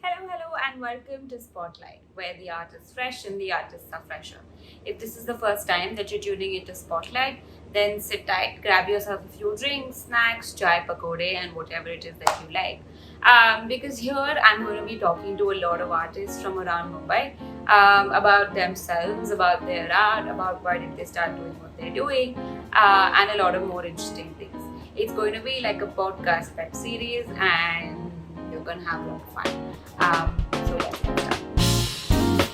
Hello, and welcome to Spotlight, where the art is fresh and the artists are fresher. If this is the first time that you're tuning into Spotlight, then sit tight, grab yourself a few drinks, snacks, chai, pakode, and whatever it is that you like. Because here I'm going to be talking to a lot of artists from around Mumbai about themselves, about their art, about why did they start doing what they're doing, and a lot of more interesting things. It's going to be like a podcast web series, and you're going to have a lot of fun. So let's get started.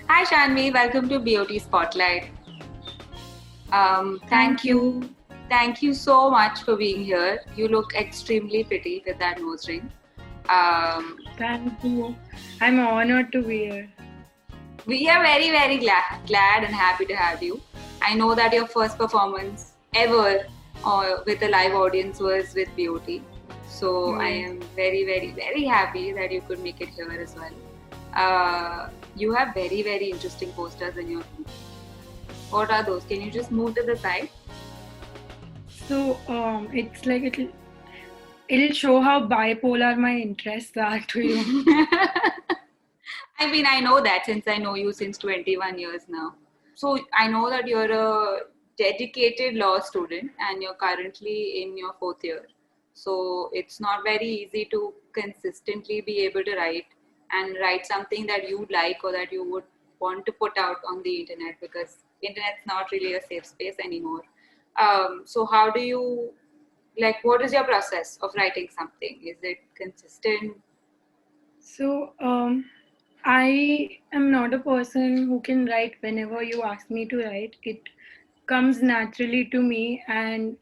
Hi Shanvi, welcome to BOT Spotlight. Thank Thank you. you. Thank you so much for being here. You look extremely pretty with that nose ring. Um, Thank you. I'm honored to be here. we are very glad and happy to have you. I know that your first performance ever with a live audience was with BOT. So I Yes. am very happy that you could make it here as well. You have very interesting posters in your room. What are those? Can you just move to the side? So it's like it'll show how bipolar my interests are to you. I mean, I know that since I know you since 21 years now. So I know that you're a dedicated law student and you're currently in your fourth year. So it's not very easy to consistently be able to write and write something that you like or that you would want to put out on the internet, because internet's not really a safe space anymore. So how do you, like, what is your process of writing something? Is it consistent? So I am not a person who can write whenever you ask me to write. It comes naturally to me, and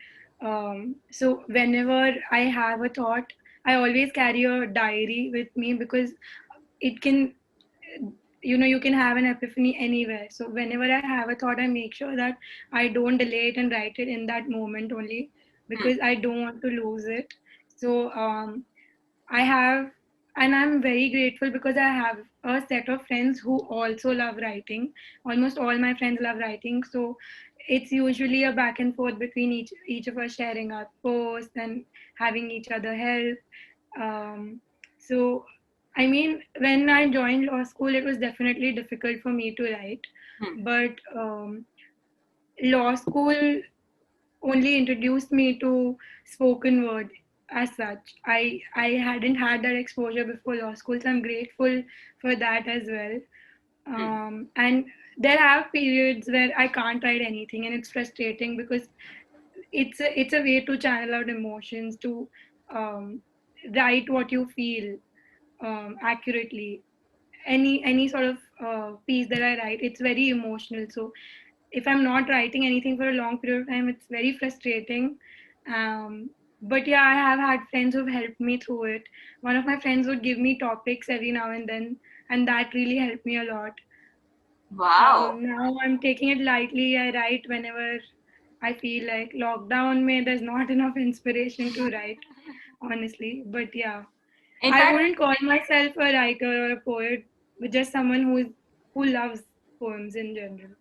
so whenever I have a thought, I always carry a diary with me because it can you can have an epiphany anywhere. So whenever I have a thought, I make sure that I don't delay it and write it in that moment only, Hmm. because I don't want to lose it. So I have, and I'm very grateful because I have a set of friends who also love writing. Almost all my friends love writing, so it's usually a back and forth between each of us sharing our posts and having each other help. So I mean, when I joined law school, it was definitely difficult for me to write, Hmm. but law school only introduced me to spoken word as such. I hadn't had that exposure before law school, so I'm grateful for that as well. Hmm. And there are periods where I can't write anything, and it's frustrating because it's a way to channel out emotions, to um, write what you feel accurately. Any sort of piece that I write, it's very emotional. So if I'm not writing anything for a long period of time, it's very frustrating. Um, but yeah, I have had friends who've helped me through it. One of my friends would give me topics every now and then, and that really helped me a lot. Wow. Now I'm taking it lightly. I write whenever I feel like. Lockdown may there's not enough inspiration to write, honestly. But yeah, In I fact, wouldn't call myself a writer or a poet, but just someone who loves poems in general.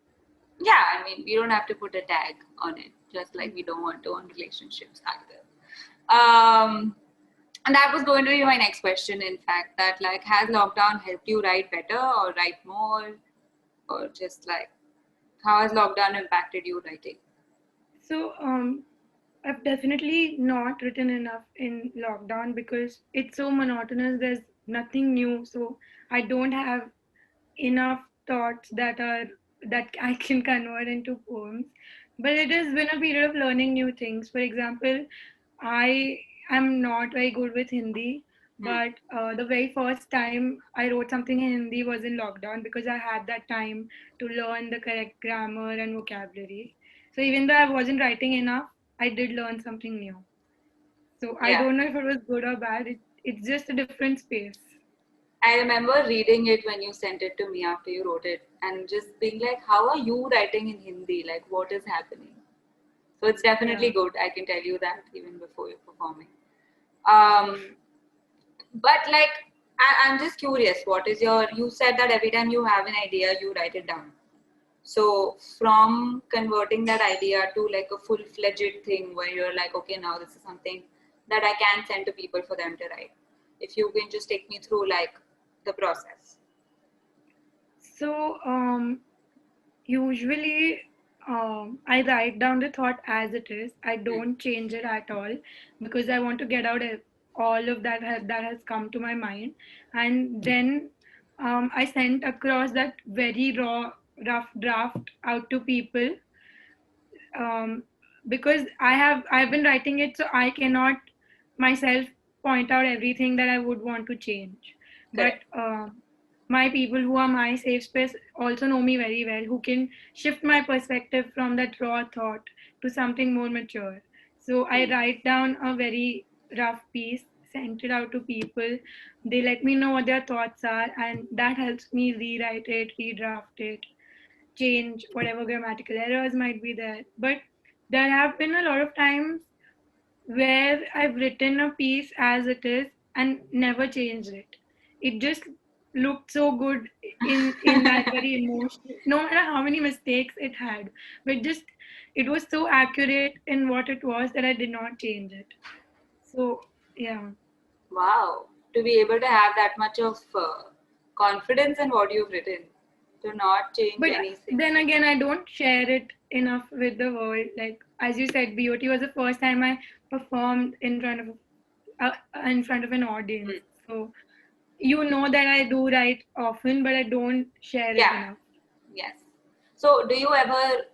yeah, I mean, we don't have to put a tag on it, just like we don't want to on relationships either. And that was going to be my next question, in fact, that like, has lockdown helped you write better or write more, or just like, how has lockdown impacted you writing? So I've definitely not written enough in lockdown because it's so monotonous. There's nothing new, so I don't have enough thoughts that I can convert into poems. But it has been a period of learning new things. For example, I am not very good with Hindi, Hmm. but the very first time I wrote something in Hindi was in lockdown because I had that time to learn the correct grammar and vocabulary. So even though I wasn't writing enough, I did learn something new. So I Yeah. don't know if it was good or bad. It's just a different space. I remember reading it when you sent it to me after you wrote it and just being like, how are you writing in Hindi? Like, what is happening? So it's definitely Yeah. good. I can tell you that even before you're performing. Um, but like, I'm just curious, what is you said that every time you have an idea, you write it down. So from converting that idea to like a full-fledged thing where you're like, okay, now this is something that I can send to people for them to write. If you can just take me through like the process. So usually I write down the thought as it is. I don't change it at all because I want to get out all of that has come to my mind, and then I sent across that very rough draft out to people, um, because I've been writing it, so I cannot myself point out everything that I would want to change. But Correct. my people who are my safe space also know me very well, who can shift my perspective from that raw thought to something more mature. So I write down a very rough piece, send it out to people. They let me know what their thoughts are, and that helps me rewrite it, redraft it, change whatever grammatical errors might be there. But there have been a lot of times where I've written a piece as it is and never changed it. It just looked so good in that very emotion, no matter how many mistakes it had. But just it was so accurate in what it was that I did not change it. So yeah. Wow. To be able to have that much of confidence in what you've written, to not change But anything. then again, I don't share it enough with the world. Like as you said, BOT was the first time I performed in front of an audience. So you know that I do write often, but I don't share it Yeah. enough. Yes. So do you ever,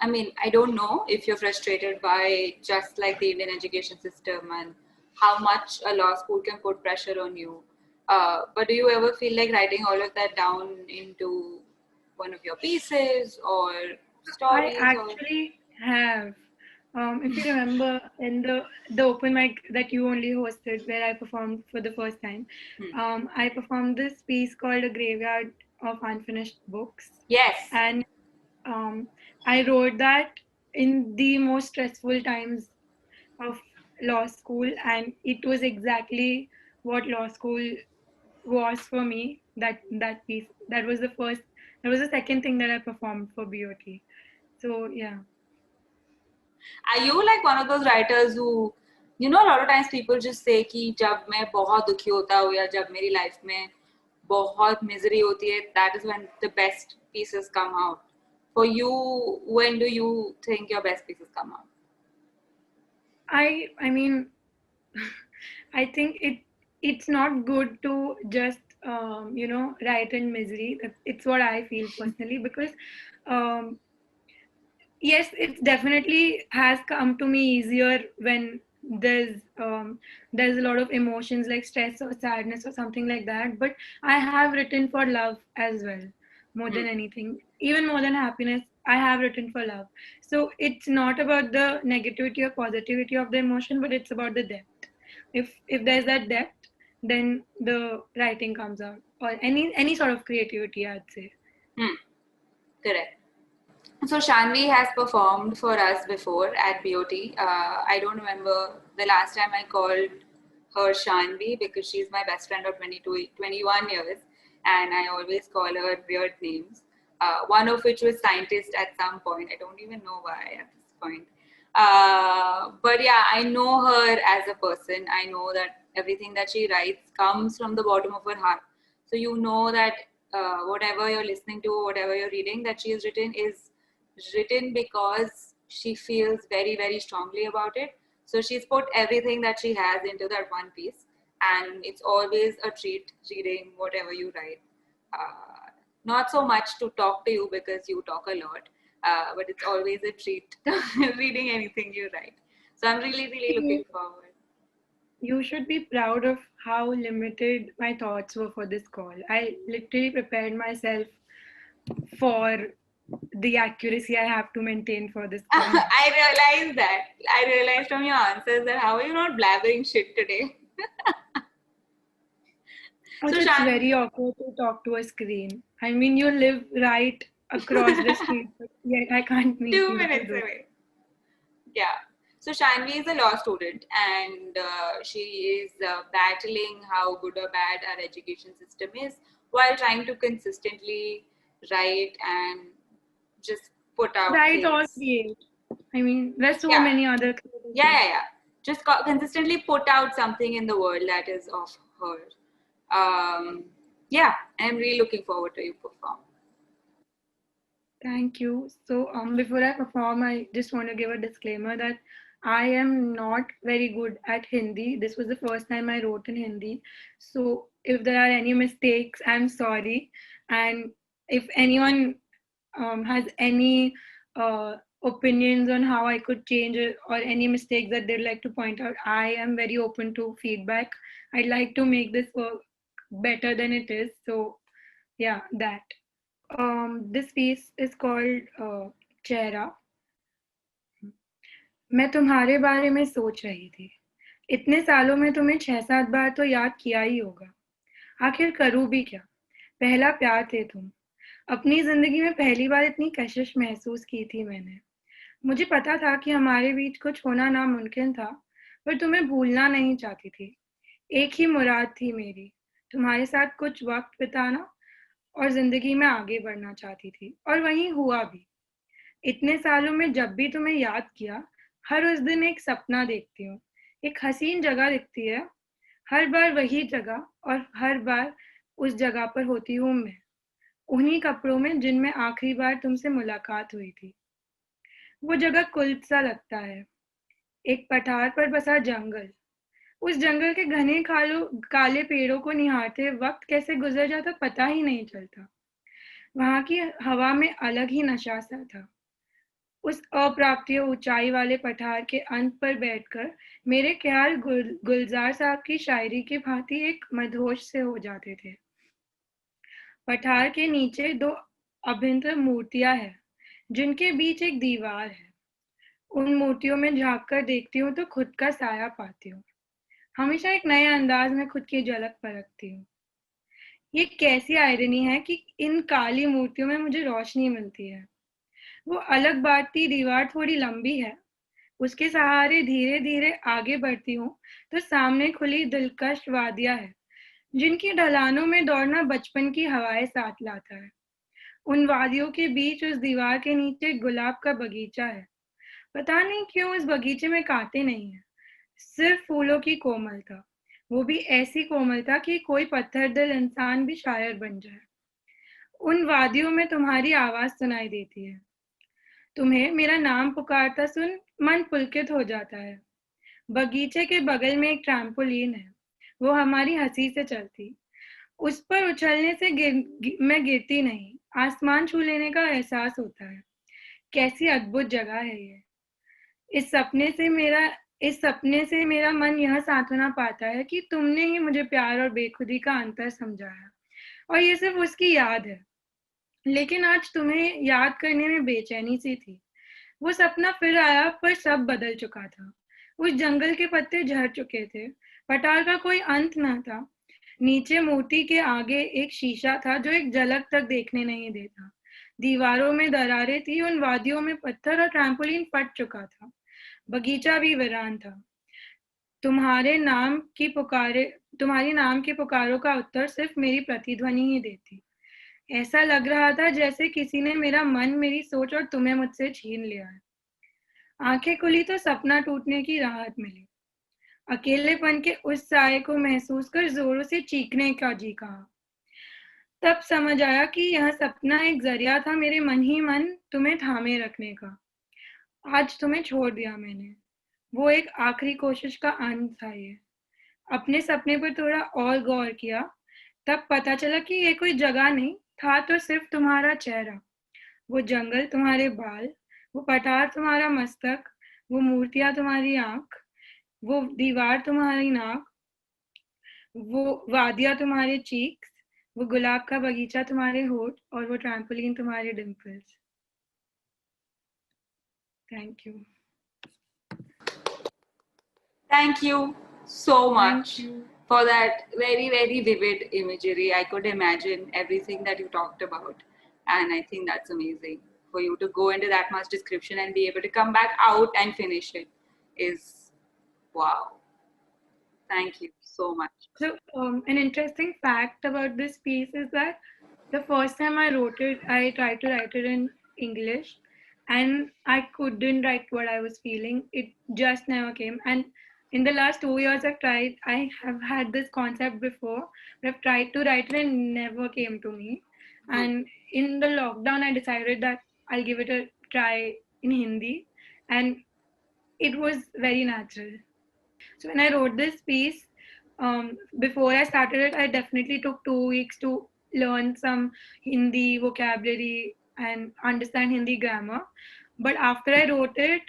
I mean, I don't know if you're frustrated by just like the Indian education system and how much a law school can put pressure on you. But do you ever feel like writing all of that down into one of your pieces or I stories or? actually have. If you remember in the open mic that you only hosted, where I performed for the first time, Hmm. I performed this piece called "A Graveyard of Unfinished Books," Yes. and I wrote that in the most stressful times of law school, and it was exactly what law school was for me. That piece, that was the second thing that I performed for BOT. So yeah. Are you like one of those writers who, you know, a lot of times people just say कि जब मैं बहुत दुखी होता हूँ या जब मेरी life में बहुत misery होती है, that is when the best pieces come out. For you, when do you think your best pieces come out? I mean, I think it's not good to just write in misery. It's what I feel personally, because um, yes, it definitely has come to me easier when there's a lot of emotions like stress or sadness or something like that. But I have written for love as well, more Hmm. than anything, even more than happiness. I have written for love. So it's not about the negativity or positivity of the emotion, but it's about the depth. If there's that depth, then the writing comes out, or any sort of creativity, I'd say. Hmm. Correct. So Shanvi has performed for us before at BOT. I don't remember the last time I called her Shanvi because she's my best friend of 22, 21 years, and I always call her weird names. One of which was scientist at some point. I don't even know why at this point. But yeah, I know her as a person. I know that everything that she writes comes from the bottom of her heart. So you know that whatever you're listening to, whatever you're reading that she has written is written because she feels very, very strongly about it. So she's put everything that she has into that one piece, and it's always a treat reading whatever you write. Not so much to talk to you because you talk a lot, but it's always a treat reading anything you write. So I'm really, really looking forward. You should be proud of how limited my thoughts were for this call. I literally prepared myself for the accuracy I have to maintain for this call. I realized that. I realized from your answers that how are you not blabbering shit today? So Also, it's Shan, very awkward to talk to a screen. I mean, you live right across the street, but yet I can't meet two you through minutes this. away. Yeah. So Shanvi is a law student, and she is battling how good or bad our education system is, while trying to consistently write and just put out Write or things. create. I mean, there's so Yeah. many other creative things. Just consistently put out something in the world that is of her. Yeah, I'm really looking forward to you perform. Thank you. So, before I perform, I just want to give a disclaimer that I am not very good at Hindi. This was the first time I wrote in Hindi. So, if there are any mistakes, I'm sorry. And if anyone has any opinions on how I could change it or any mistakes that they'd like to point out, I am very open to feedback. I'd like to make this work better than it is. So, yeah, that. This piece is called चेहरा. मैं तुम्हारे बारे में सोच रही थी. इतने सालों में तुम्हें 6-7 बार तो याद किया ही होगा. आखिर करूँ भी क्या? पहला प्यार थे तुम. अपनी जिंदगी में पहली बार इतनी कशिश महसूस की थी मैंने. मुझे पता था कि हमारे बीच कुछ होना नामुमकिन था, पर तुम्हें भूलना नहीं चाहती थी. एक ही मुराद थी मेरी, तुम्हारे साथ कुछ वक्त बिताना और जिंदगी में आगे बढ़ना चाहती थी, और वही हुआ भी. इतने सालों में जब भी तुम्हें याद किया, हर उस दिन एक सपना देखती हूँ. एक हसीन जगह दिखती है, हर बार वही जगह, और हर बार उस जगह पर होती हूँ मैं, उन्हीं कपड़ों में जिनमें आखिरी बार तुमसे मुलाकात हुई थी. वो जगह कुल्द सा लगता है, एक पठार पर बसा जंगल. उस जंगल के घने काले पेड़ों को निहारते वक्त कैसे गुजर जाता पता ही नहीं चलता. वहां की हवा में अलग ही नशा सा था. उस अप्राप्य ऊंचाई वाले पठार के अंत पर बैठकर मेरे ख्याल गुलजार साहब की शायरी की भांति एक मदहोश से हो जाते थे. पठार के नीचे 2 अभिन्न मूर्तियां हैं, जिनके बीच एक दीवार है. उन मूर्तियों में झांक कर देखती हूँ तो खुद का साया पाती हूँ. हमेशा एक नए अंदाज में खुद की झलक परखती हूँ. ये कैसी आयरनी है कि इन काली मूर्तियों में मुझे रोशनी मिलती है. वो अलग बाती दीवार थोड़ी लंबी है. उसके सहारे धीरे धीरे आगे बढ़ती हूँ तो सामने खुली दिलकश वादियां है, जिनकी ढलानों में दौड़ना बचपन की हवाएं साथ लाता है. उन वादियों के बीच उस दीवार के नीचे गुलाब का बगीचा है. पता नहीं क्यों इस बगीचे में कांटे नहीं है, सिर्फ फूलों की कोमलता. वो भी ऐसी कोमलता कि कोई पत्थर दिल इंसान भी शायर बन जाए. उन वादियों में तुम्हारी आवाज सुनाई देती है. तुम्हें मेरा नाम पुकारता सुन मन पुलकित हो जाता है. बगीचे के बगल में एक ट्रैम्पोलिन है. वो हमारी हंसी से चलती. उस पर उछलने से मैं गिरती नहीं. आसमान छू लेने का एहसास होता है. कैसी अद्भुत जगह है ये. इस सपने से मेरा मन यह सांत्वना पाता है कि तुमने ही मुझे प्यार और बेखुदी का अंतर समझाया, और ये सिर्फ उसकी याद है. लेकिन आज तुम्हें याद करने में बेचैनी सी थी. वो सपना फिर आया, पर सब बदल चुका था. उस जंगल के पत्ते झड़ चुके थे. पठार का कोई अंत न था. नीचे मूर्ति के आगे एक शीशा था जो एक झलक तक देखने नहीं देता. दीवारों में दरारें थी. उन वादियों में पत्थर और ट्रैम्पोलिन फट चुका था. बगीचा भी वीरान था. तुम्हारी नाम की पुकारों का उत्तर सिर्फ मेरी प्रतिध्वनि ही देती. ऐसा लग रहा था जैसे किसी ने मेरा मन, मेरी सोच और तुम्हें मुझसे छीन लिया है. आंखें खुली तो सपना टूटने की राहत मिली. अकेलेपन के उस साए को महसूस कर जोरों से चीखने का जी कहा. तब समझ आया कि यह सपना एक जरिया था मेरे मन ही मन तुम्हें थामे रखने का. आज तुम्हें छोड़ दिया मैंने. वो एक आखिरी कोशिश का अंत था ये. अपने सपने पर थोड़ा और गौर किया, तब पता चला कि ये कोई जगह नहीं था, तो सिर्फ तुम्हारा चेहरा. वो जंगल तुम्हारे बाल, वो पठार तुम्हारा मस्तक, वो मूर्तियां तुम्हारी आंख, वो दीवार तुम्हारी नाक, वो वादियां तुम्हारे चीक्स, वो गुलाब का बगीचा तुम्हारे होठ, और वो ट्रैम्पोलिन तुम्हारे dimples. Thank you. Thank you so much Thank you. for that very, very vivid imagery. I could imagine everything that you talked about. And I think that's amazing for you to go into that much description and be able to come back out and finish it. is wow. Thank you so much. So, an interesting fact about this piece is that the first time I wrote it, I tried to write it in English and I couldn't write what I was feeling. It just never came. And in the last 2 years, I have had this concept before, but I've tried to write it and never came to me. And in the lockdown, I decided that I'll give it a try in Hindi, and it was very natural. So when I wrote this piece, before I started it, I definitely took 2 weeks to learn some Hindi vocabulary and understand Hindi grammar. But after I wrote it,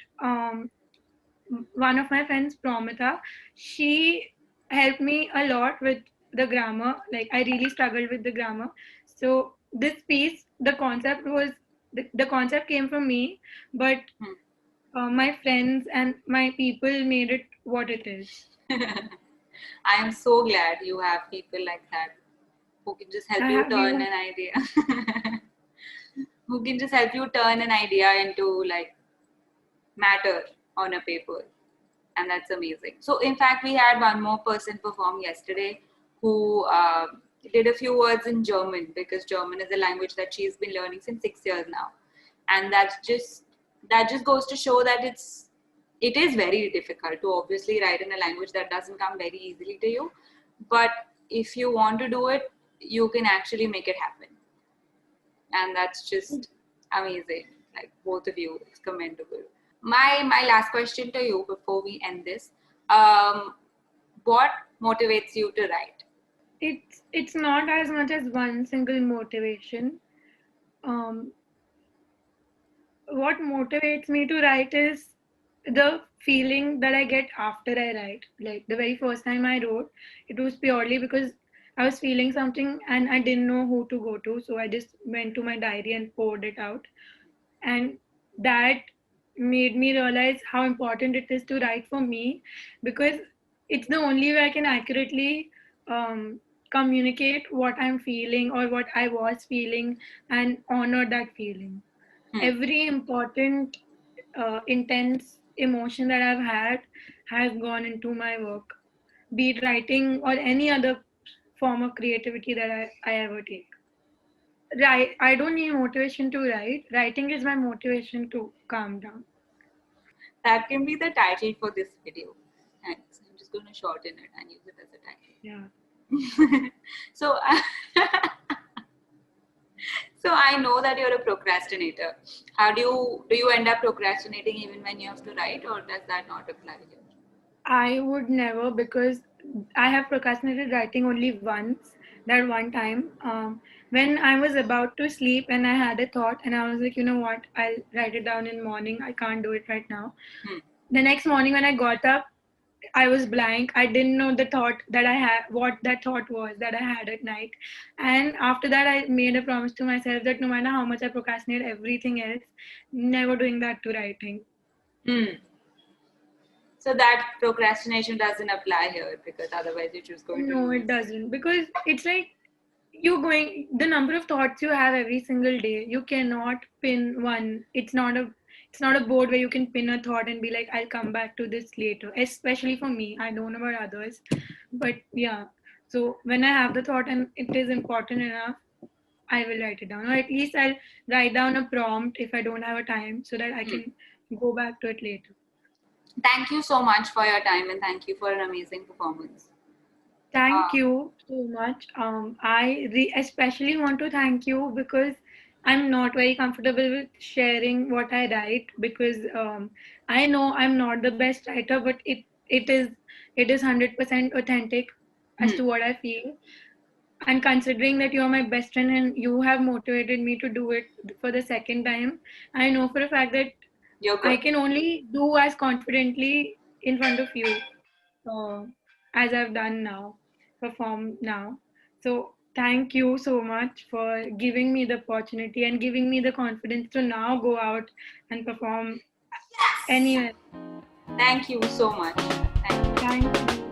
one of my friends, Promita, she helped me a lot with the grammar. Like I really struggled with the grammar. So this piece, the concept came from me, but my friends and my people made it what it is. I am so glad you have people like that who can just help I you have turn you. an idea. Who can just help you turn an idea into like matter on a paper. And that's amazing. So in fact, we had one more person perform yesterday who did a few words in German, because German is a language that she's been learning since 6 years now. And that just goes to show that it is very difficult to obviously write in a language that doesn't come very easily to you. But if you want to do it, you can actually make it happen. And that's just amazing. Like both of you, it's commendable. My last question to you before we end this: what motivates you to write? It's not as much as one single motivation. Um, what motivates me to write is the feeling that I get after I write. Like the very first time I wrote, it was purely because I was feeling something and I didn't know who to go to. So I just went to my diary and poured it out. And that made me realize how important it is to write for me, because it's the only way I can accurately communicate what I'm feeling or what I was feeling and honor that feeling. Every important intense emotion that I've had has gone into my work, be it writing or any other form of creativity that I ever take. Right, I don't need motivation to write. Writing is my motivation to calm down. That can be the title for this video. Thanks. I'm just going to shorten it and use it as a title. Yeah. So, so I know that you're a procrastinator. How do you end up procrastinating even when you have to write, or does that not apply here? I would never, because I have procrastinated writing only once, that one time. When I was about to sleep and I had a thought and I was like, you know what, I'll write it down in the morning. I can't do it right now. The next morning when I got up, I was blank. I didn't know the thought that I had, what that thought was that I had at night. And after that, I made a promise to myself that no matter how much I procrastinate everything else, never doing that to writing. So that procrastination doesn't apply here, because otherwise you're just going to No, lose. it doesn't, because it's like the number of thoughts you have every single day, you cannot pin one. It's not a board where you can pin a thought and be like, I'll come back to this later. Especially for me, I don't know about others, but yeah. So when I have the thought and it is important enough, I will write it down, or at least I'll write down a prompt if I don't have a time, so that I can go back to it later. Thank you so much for your time, and thank you for an amazing performance. Thank you so much. I especially want to thank you because I'm not very comfortable with sharing what I write, because I know I'm not the best writer, but it is 100% authentic as to what I feel. And considering that you're my best friend and you have motivated me to do it for the second time, I know for a fact that You're I good. can only do as confidently in front of you as I've done now, perform now. So thank you so much for giving me the opportunity and giving me the confidence to now go out and perform anywhere. Thank you so much. Thank you. Thank you.